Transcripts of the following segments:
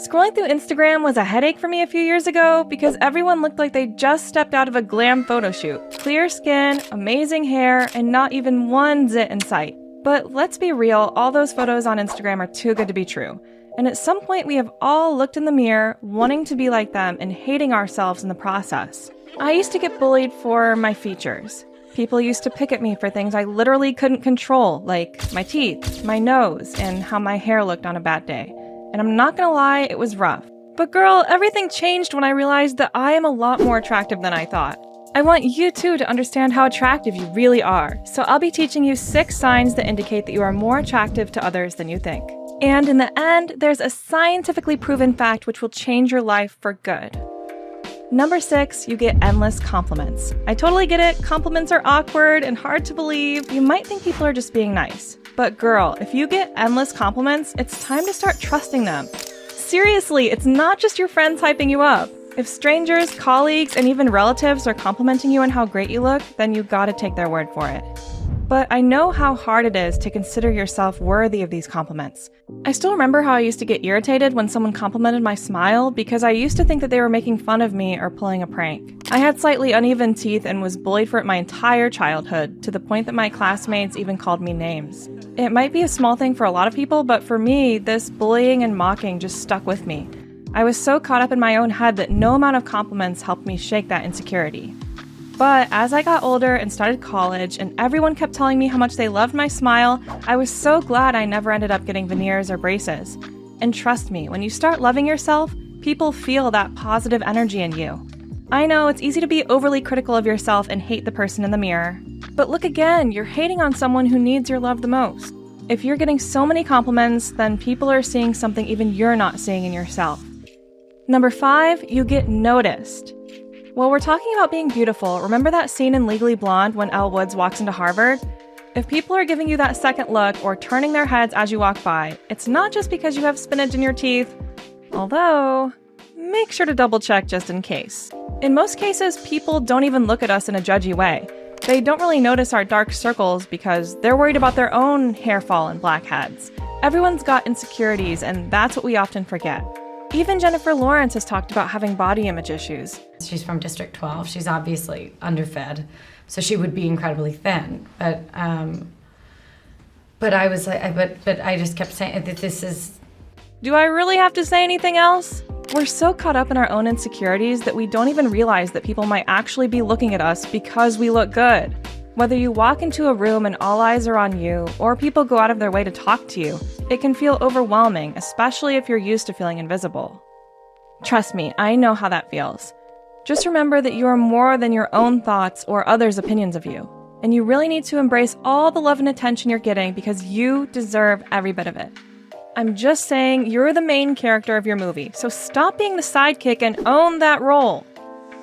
Scrolling through Instagram was a headache for me a few years ago because everyone looked like they just stepped out of a glam photo shoot. Clear skin, amazing hair, and not even one zit in sight. But let's be real, all those photos on Instagram are too good to be true. And at some point we have all looked in the mirror, wanting to be like them and hating ourselves in the process. I used to get bullied for my features. People used to pick at me for things I literally couldn't control, like my teeth, my nose, and how my hair looked on a bad day. And I'm not gonna lie, it was rough. But girl, everything changed when I realized that I am a lot more attractive than I thought. I want you too to understand how attractive you really are, so I'll be teaching you 6 signs that indicate that you are more attractive to others than you think. And in the end, there's a scientifically proven fact which will change your life for good. Number 6, you get endless compliments. I totally get it, compliments are awkward and hard to believe. You might think people are just being nice. But girl, if you get endless compliments, it's time to start trusting them. Seriously, it's not just your friends hyping you up. If strangers, colleagues, and even relatives are complimenting you on how great you look, then you gotta take their word for it. But I know how hard it is to consider yourself worthy of these compliments. I still remember how I used to get irritated when someone complimented my smile because I used to think that they were making fun of me or pulling a prank. I had slightly uneven teeth and was bullied for it my entire childhood, to the point that my classmates even called me names. It might be a small thing for a lot of people, but for me, this bullying and mocking just stuck with me. I was so caught up in my own head that no amount of compliments helped me shake that insecurity. But as I got older and started college and everyone kept telling me how much they loved my smile, I was so glad I never ended up getting veneers or braces. And trust me, when you start loving yourself, people feel that positive energy in you. I know it's easy to be overly critical of yourself and hate the person in the mirror. But look again, you're hating on someone who needs your love the most. If you're getting so many compliments, then people are seeing something even you're not seeing in yourself. Number 5, you get noticed. While we're talking about being beautiful, remember that scene in Legally Blonde when Elle Woods walks into Harvard? If people are giving you that second look or turning their heads as you walk by, it's not just because you have spinach in your teeth. Although, make sure to double check just in case. In most cases, people don't even look at us in a judgy way. They don't really notice our dark circles because they're worried about their own hair fall and blackheads. Everyone's got insecurities, and that's what we often forget. Even Jennifer Lawrence has talked about having body image issues. She's from District 12. She's obviously underfed, so she would be incredibly thin. But I was like, but I just kept saying that this is. Do I really have to say anything else? We're so caught up in our own insecurities that we don't even realize that people might actually be looking at us because we look good. Whether you walk into a room and all eyes are on you, or people go out of their way to talk to you, it can feel overwhelming, especially if you're used to feeling invisible. Trust me, I know how that feels. Just remember that you are more than your own thoughts or others' opinions of you, and you really need to embrace all the love and attention you're getting because you deserve every bit of it. I'm just saying you're the main character of your movie, so stop being the sidekick and own that role.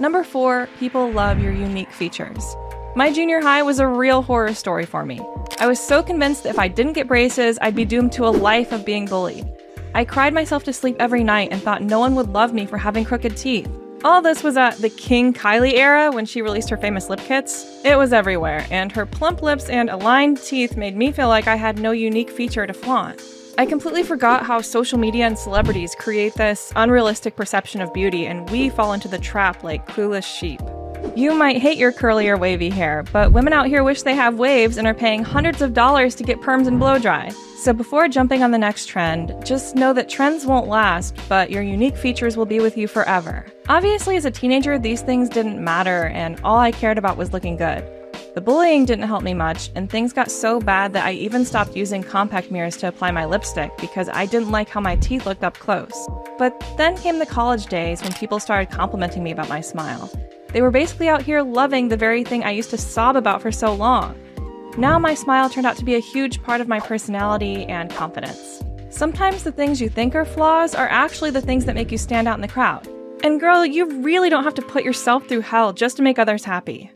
Number 4, people love your unique features. My junior high was a real horror story for me. I was so convinced that if I didn't get braces, I'd be doomed to a life of being bullied. I cried myself to sleep every night and thought no one would love me for having crooked teeth. All this was at the King Kylie era when she released her famous lip kits. It was everywhere, and her plump lips and aligned teeth made me feel like I had no unique feature to flaunt. I completely forgot how social media and celebrities create this unrealistic perception of beauty, and we fall into the trap like clueless sheep. You might hate your curly or wavy hair, but women out here wish they have waves and are paying hundreds of dollars to get perms and blow dry. So before jumping on the next trend, just know that trends won't last, but your unique features will be with you forever. Obviously, as a teenager, these things didn't matter, and all I cared about was looking good. The bullying didn't help me much, and things got so bad that I even stopped using compact mirrors to apply my lipstick because I didn't like how my teeth looked up close. But then came the college days when people started complimenting me about my smile. They were basically out here loving the very thing I used to sob about for so long. Now my smile turned out to be a huge part of my personality and confidence. Sometimes the things you think are flaws are actually the things that make you stand out in the crowd. And girl, you really don't have to put yourself through hell just to make others happy.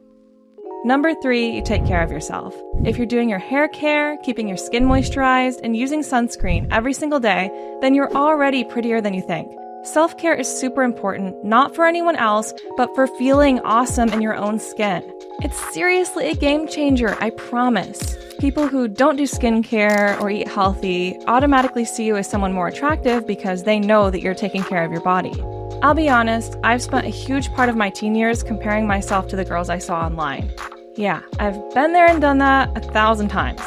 Number 3, you take care of yourself. If you're doing your hair care, keeping your skin moisturized, and using sunscreen every single day, then you're already prettier than you think. Self-care is super important, not for anyone else, but for feeling awesome in your own skin. It's seriously a game changer, I promise. People who don't do skincare or eat healthy automatically see you as someone more attractive because they know that you're taking care of your body. I'll be honest, I've spent a huge part of my teen years comparing myself to the girls I saw online. Yeah, I've been there and done that 1,000 times.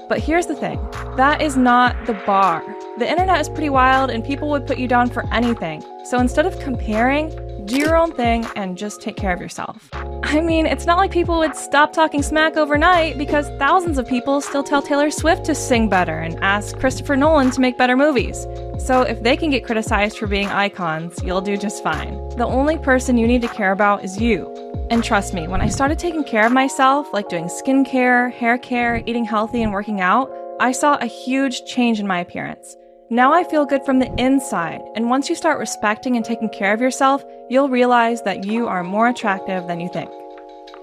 But here's the thing, that is not the bar. The internet is pretty wild and people would put you down for anything. So instead of comparing, do your own thing and just take care of yourself. I mean, it's not like people would stop talking smack overnight because thousands of people still tell Taylor Swift to sing better and ask Christopher Nolan to make better movies. So if they can get criticized for being icons, you'll do just fine. The only person you need to care about is you. And trust me, when I started taking care of myself, like doing skincare, hair care, eating healthy, and working out, I saw a huge change in my appearance. Now I feel good from the inside, and once you start respecting and taking care of yourself, you'll realize that you are more attractive than you think.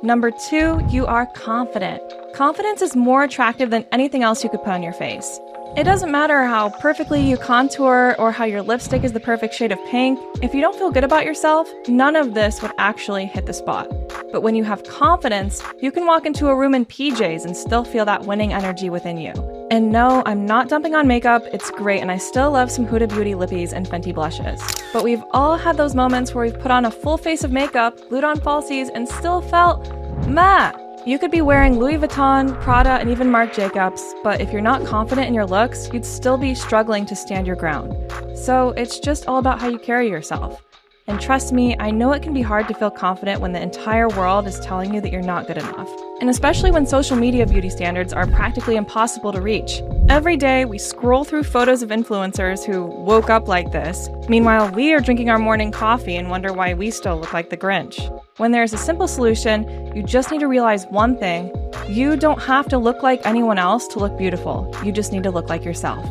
Number 2, you are confident. Confidence is more attractive than anything else you could put on your face. It doesn't matter how perfectly you contour or how your lipstick is the perfect shade of pink. If you don't feel good about yourself, none of this would actually hit the spot. But when you have confidence, you can walk into a room in PJs and still feel that winning energy within you. And no, I'm not dumping on makeup, it's great and I still love some Huda Beauty lippies and Fenty blushes. But we've all had those moments where we've put on a full face of makeup, glued on falsies, and still felt meh. You could be wearing Louis Vuitton, Prada, and even Marc Jacobs, but if you're not confident in your looks, you'd still be struggling to stand your ground. So it's just all about how you carry yourself. And trust me, I know it can be hard to feel confident when the entire world is telling you that you're not good enough. And especially when social media beauty standards are practically impossible to reach. Every day, we scroll through photos of influencers who woke up like this. Meanwhile, we are drinking our morning coffee and wonder why we still look like the Grinch. When there's a simple solution, you just need to realize one thing. You don't have to look like anyone else to look beautiful. You just need to look like yourself.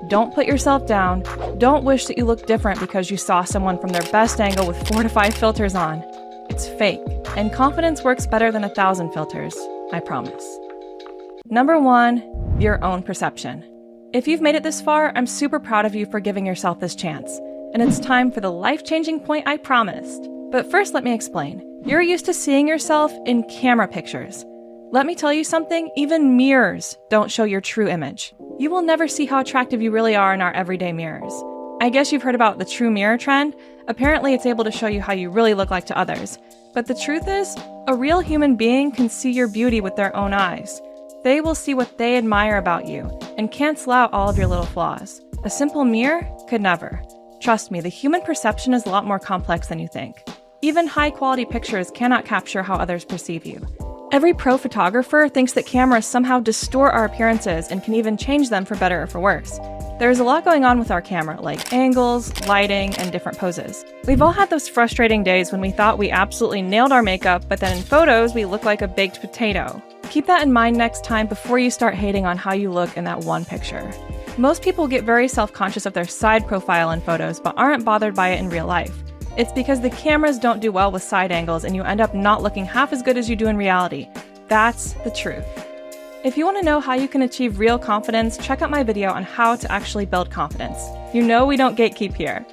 Don't put yourself down. Don't wish that you look different because you saw someone from their best angle with 4 to 5 filters on. It's fake, and confidence works better than 1,000 filters, I promise. Number 1, your own perception. If you've made it this far, I'm super proud of you for giving yourself this chance. And it's time for the life-changing point I promised. But first, let me explain. You're used to seeing yourself in camera pictures. Let me tell you something, even mirrors don't show your true image. You will never see how attractive you really are in our everyday mirrors. I guess you've heard about the true mirror trend. Apparently it's able to show you how you really look like to others. But the truth is, a real human being can see your beauty with their own eyes. They will see what they admire about you and cancel out all of your little flaws. A simple mirror could never. Trust me, the human perception is a lot more complex than you think. Even high-quality pictures cannot capture how others perceive you. Every pro photographer thinks that cameras somehow distort our appearances and can even change them for better or for worse. There's a lot going on with our camera, like angles, lighting, and different poses. We've all had those frustrating days when we thought we absolutely nailed our makeup, but then in photos we look like a baked potato. Keep that in mind next time before you start hating on how you look in that one picture. Most people get very self-conscious of their side profile in photos, but aren't bothered by it in real life. It's because the cameras don't do well with side angles and you end up not looking half as good as you do in reality. That's the truth. If you want to know how you can achieve real confidence, check out my video on how to actually build confidence. You know we don't gatekeep here.